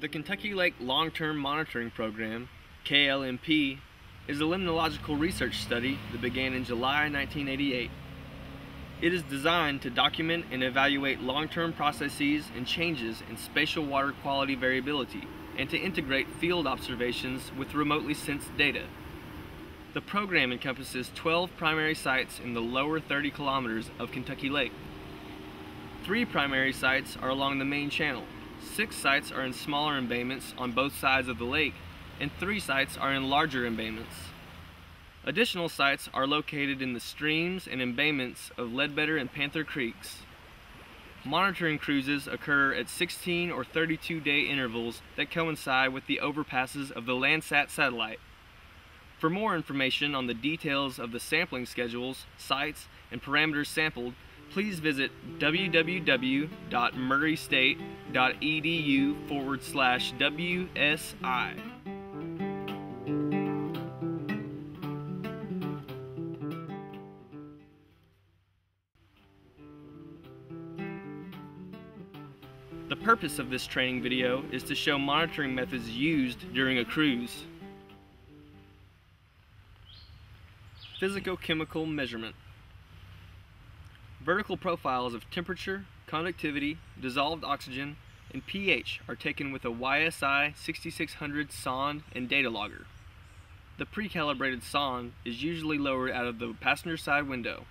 The Kentucky Lake Long-Term Monitoring Program, KLMP, is a limnological research study that began in July 1988. It is designed to document and evaluate long-term processes and changes in spatial water quality variability and to integrate field observations with remotely sensed data. The program encompasses 12 primary sites in the lower 30 kilometers of Kentucky Lake. 3 primary sites are along the main channel. 6 sites are in smaller embayments on both sides of the lake, and 3 sites are in larger embayments. Additional sites are located in the streams and embayments of Ledbetter and Panther Creeks. Monitoring cruises occur at 16 or 32-day intervals that coincide with the overpasses of the Landsat satellite. For more information on the details of the sampling schedules, sites, and parameters sampled, please visit www.murraystate.edu/WSI. The purpose of this training video is to show monitoring methods used during a cruise. Physicochemical measurement. Vertical profiles of temperature, conductivity, dissolved oxygen, and pH are taken with a YSI 6600 sonde and data logger. The pre-calibrated sonde is usually lowered out of the passenger side window.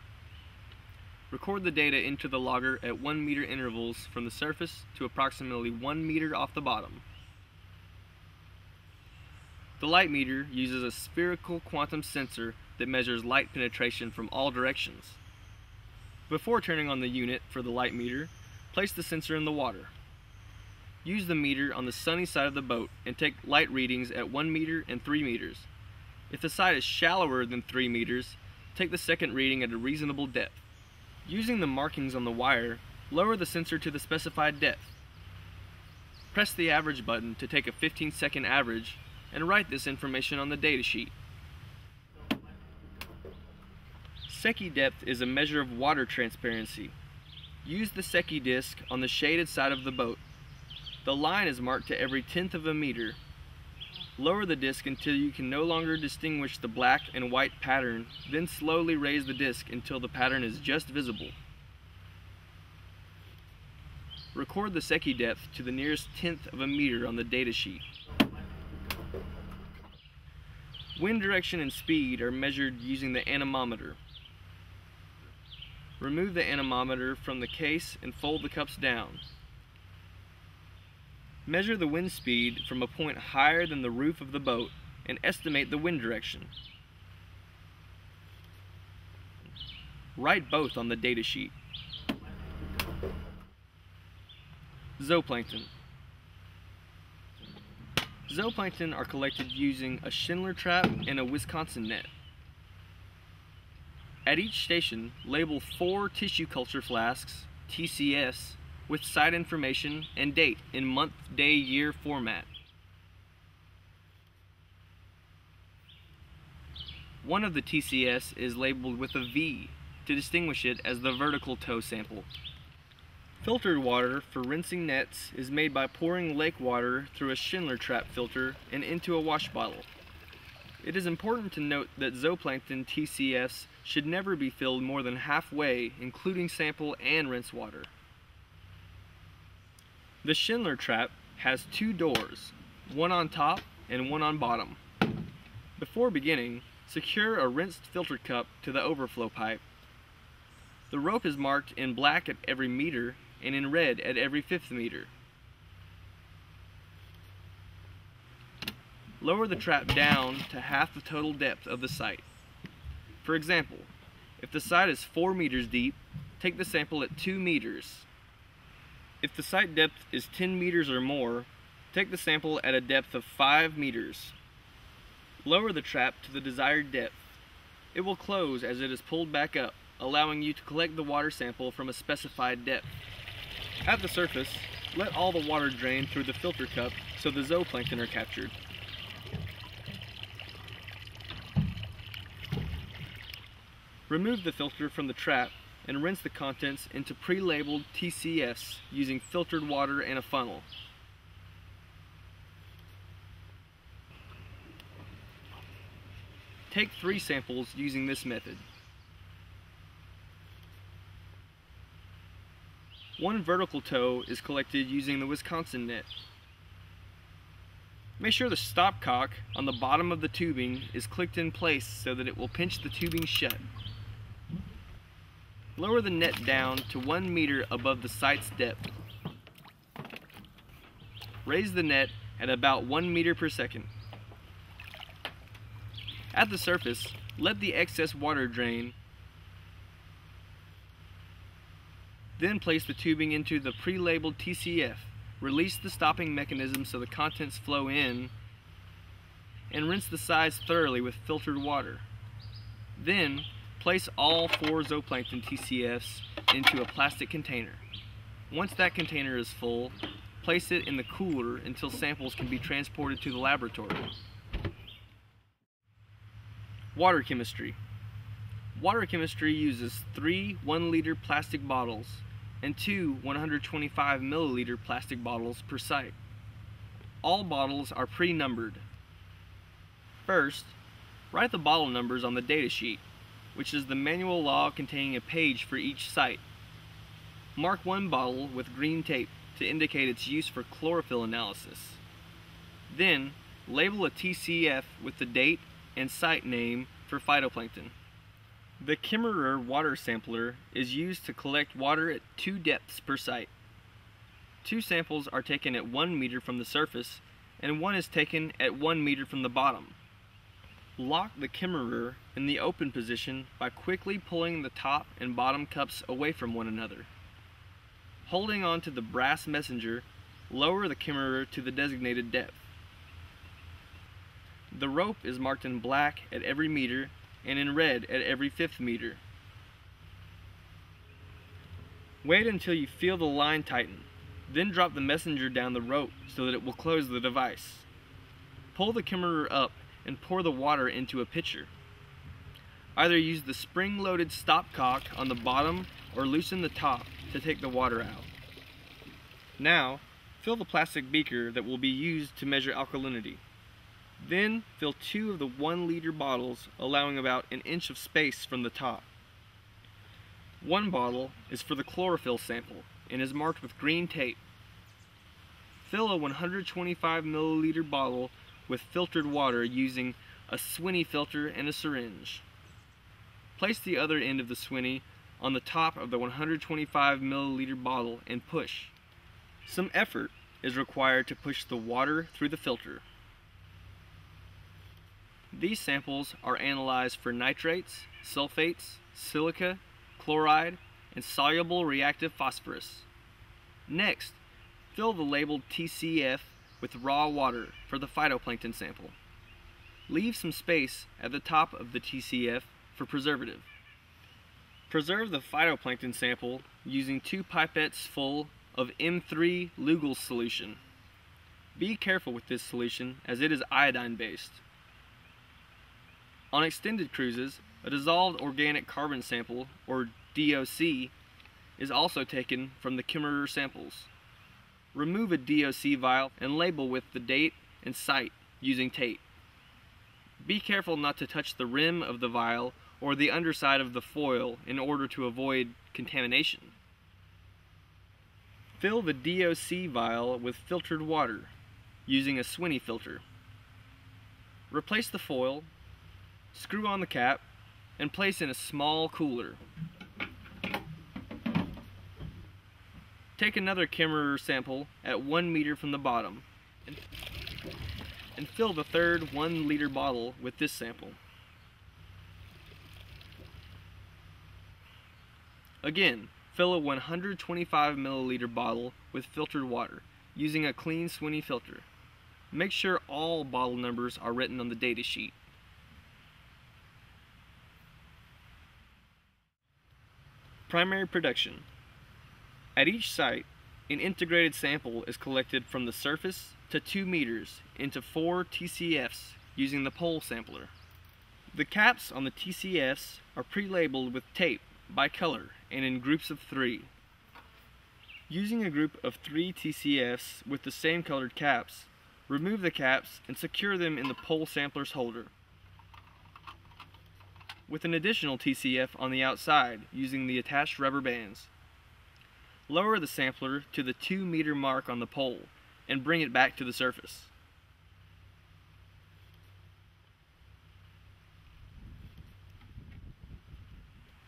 Record the data into the logger at 1 meter intervals from the surface to approximately 1 meter off the bottom. The light meter uses a spherical quantum sensor that measures light penetration from all directions. Before turning on the unit for the light meter, place the sensor in the water. Use the meter on the sunny side of the boat and take light readings at 1 meter and 3 meters. If the side is shallower than 3 meters, take the second reading at a reasonable depth. Using the markings on the wire, lower the sensor to the specified depth. Press the average button to take a 15-second average and write this information on the datasheet. Secchi depth is a measure of water transparency. Use the Secchi disc on the shaded side of the boat. The line is marked to every 1/10 of a meter. Lower the disc until you can no longer distinguish the black and white pattern, then slowly raise the disc until the pattern is just visible. Record the Secchi depth to the nearest 1/10 of a meter on the datasheet. Wind direction and speed are measured using the anemometer. Remove the anemometer from the case and fold the cups down. Measure the wind speed from a point higher than the roof of the boat and estimate the wind direction. Write both on the datasheet. Zooplankton. Zooplankton are collected using a Schindler trap and a Wisconsin net. At each station, label 4 tissue culture flasks, TCS, with site information and date in month, day, year format. One of the TCS is labeled with a V to distinguish it as the vertical tow sample. Filtered water for rinsing nets is made by pouring lake water through a Schindler trap filter and into a wash bottle. It is important to note that zooplankton TCS should never be filled more than halfway, including sample and rinse water. The Schindler trap has 2 doors, one on top and one on bottom. Before beginning, secure a rinsed filter cup to the overflow pipe. The rope is marked in black at every meter and in red at every 5th meter. Lower the trap down to half the total depth of the site. For example, if the site is 4 meters deep, take the sample at 2 meters. If the site depth is 10 meters or more, take the sample at a depth of 5 meters. Lower the trap to the desired depth. It will close as it is pulled back up, allowing you to collect the water sample from a specified depth. At the surface, let all the water drain through the filter cup so the zooplankton are captured. Remove the filter from the trap and rinse the contents into pre-labeled TCS using filtered water and a funnel. Take 3 samples using this method. 1 vertical toe is collected using the Wisconsin net. Make sure the stopcock on the bottom of the tubing is clicked in place so that it will pinch the tubing shut. Lower the net down to 1 meter above the sight's depth. Raise the net at about 1 meter per second. At the surface, let the excess water drain. Then place the tubing into the pre-labeled TCF. Release the stopping mechanism so the contents flow in, and rinse the sides thoroughly with filtered water. Then, place all 4 zooplankton TCFs into a plastic container. Once that container is full, place it in the cooler until samples can be transported to the laboratory. Water chemistry. Water chemistry uses 3 1-liter plastic bottles and 2 125 milliliter plastic bottles per site. All bottles are pre-numbered. First, write the bottle numbers on the data sheet, which is the manual log containing a page for each site. Mark 1 bottle with green tape to indicate its use for chlorophyll analysis. Then, label a TCF with the date and site name for phytoplankton. The Kimmerer water sampler is used to collect water at 2 depths per site. 2 samples are taken at 1 meter from the surface, and 1 is taken at 1 meter from the bottom. Lock the Kimmerer in the open position by quickly pulling the top and bottom cups away from one another. Holding on to the brass messenger, lower the Kimmerer to the designated depth. The rope is marked in black at every meter and in red at every 5th meter. Wait until you feel the line tighten, then drop the messenger down the rope so that it will close the device. Pull the Kimmerer up and pour the water into a pitcher. Either use the spring-loaded stopcock on the bottom or loosen the top to take the water out. Now, fill the plastic beaker that will be used to measure alkalinity. Then fill 2 of the 1-liter bottles, allowing about an inch of space from the top. 1 bottle is for the chlorophyll sample and is marked with green tape. Fill a 125 milliliter bottle with filtered water using a Swinney filter and a syringe. Place the other end of the Swinney on the top of the 125 milliliter bottle and push. Some effort is required to push the water through the filter. These samples are analyzed for nitrates, sulfates, silica, chloride, and soluble reactive phosphorus. Next, fill the labeled TCF with raw water for the phytoplankton sample. Leave some space at the top of the TCF for preservative. Preserve the phytoplankton sample using 2 pipettes full of M3 Lugol's solution. Be careful with this solution as it is iodine-based. On extended cruises, a dissolved organic carbon sample, or DOC, is also taken from the Kimmerer samples. Remove a DOC vial and label with the date and site using tape. Be careful not to touch the rim of the vial or the underside of the foil in order to avoid contamination. Fill the DOC vial with filtered water using a Swinney filter. Replace the foil, screw on the cap, and place in a small cooler. Take another Kimmerer sample at 1 meter from the bottom and fill the third 1-liter bottle with this sample. Again, fill a 125 milliliter bottle with filtered water using a clean Swinney filter. Make sure all bottle numbers are written on the data sheet. Primary production. At each site, an integrated sample is collected from the surface to 2 meters into 4 TCFs using the pole sampler. The caps on the TCFs are pre-labeled with tape by color and in groups of 3. Using a group of 3 TCFs with the same colored caps, remove the caps and secure them in the pole sampler's holder. with an additional TCF on the outside using the attached rubber bands. Lower the sampler to the 2-meter mark on the pole and bring it back to the surface.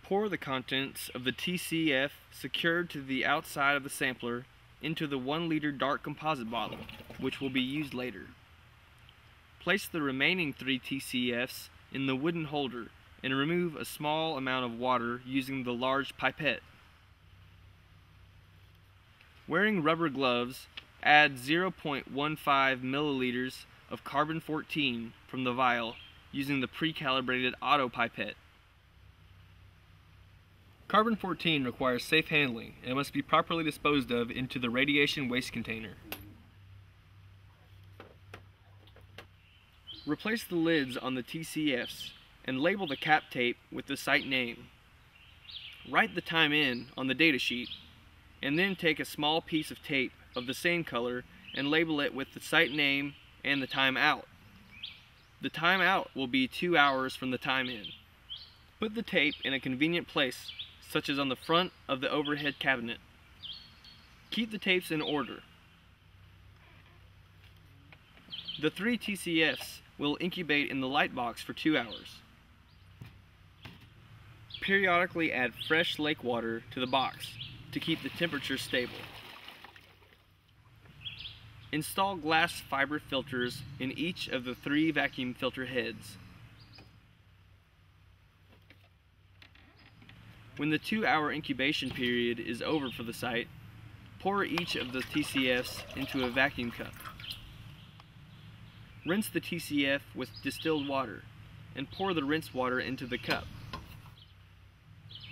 Pour the contents of the TCF secured to the outside of the sampler into the 1-liter dark composite bottle, which will be used later. Place the remaining 3 TCFs in the wooden holder and remove a small amount of water using the large pipette. Wearing rubber gloves, add 0.15 milliliters of carbon-14 from the vial using the pre-calibrated auto pipette. Carbon-14 requires safe handling and must be properly disposed of into the radiation waste container. Replace the lids on the TCFs and label the cap tape with the site name. Write the time in on the data sheet and then take a small piece of tape of the same color and label it with the site name and the time out. The time out will be 2 hours from the time in. Put the tape in a convenient place, such as on the front of the overhead cabinet. Keep the tapes in order. The 3 TCFs will incubate in the light box for 2 hours. Periodically add fresh lake water to the box to keep the temperature stable. Install glass fiber filters in each of the 3 vacuum filter heads. When the 2-hour incubation period is over for the site, pour each of the TCFs into a vacuum cup. Rinse the TCF with distilled water and pour the rinsed water into the cup.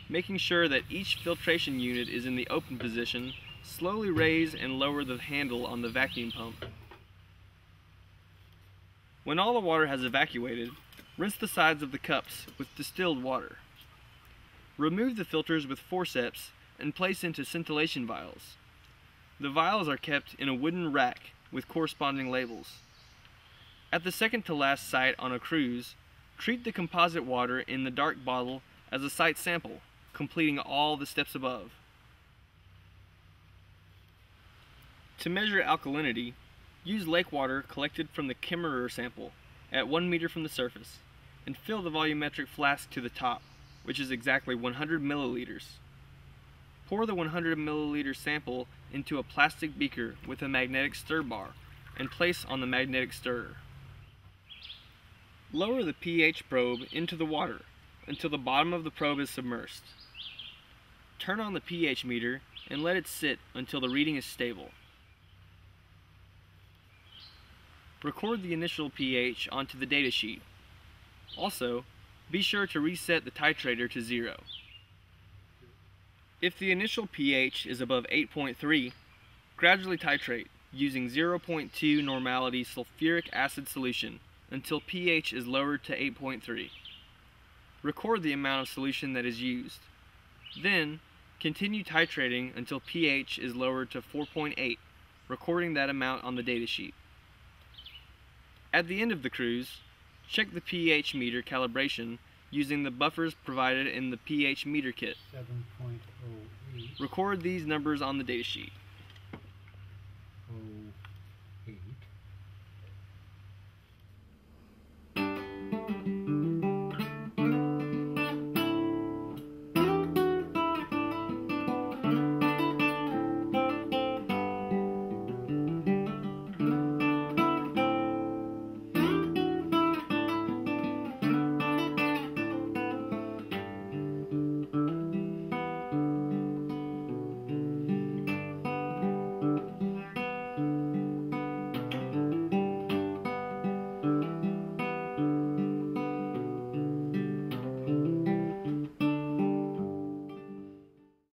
Making sure that each filtration unit is in the open position, slowly raise and lower the handle on the vacuum pump. When all the water has evacuated, rinse the sides of the cups with distilled water. Remove the filters with forceps and place into scintillation vials. The vials are kept in a wooden rack with corresponding labels. At the second to last site on a cruise, treat the composite water in the dark bottle as a site sample, completing all the steps above. To measure alkalinity, use lake water collected from the Kimmerer sample at 1 meter from the surface and fill the volumetric flask to the top, which is exactly 100 milliliters. Pour the 100 milliliter sample into a plastic beaker with a magnetic stir bar and place on the magnetic stirrer. Lower the pH probe into the water until the bottom of the probe is submersed. Turn on the pH meter and let it sit until the reading is stable. Record the initial pH onto the data sheet. Also, be sure to reset the titrator to 0. If the initial pH is above 8.3, gradually titrate using 0.2 normality sulfuric acid solution until pH is lowered to 8.3. Record the amount of solution that is used. Then, continue titrating until pH is lowered to 4.8, recording that amount on the data sheet. At the end of the cruise, check the pH meter calibration using the buffers provided in the pH meter kit. 7.08. Record these numbers on the data sheet.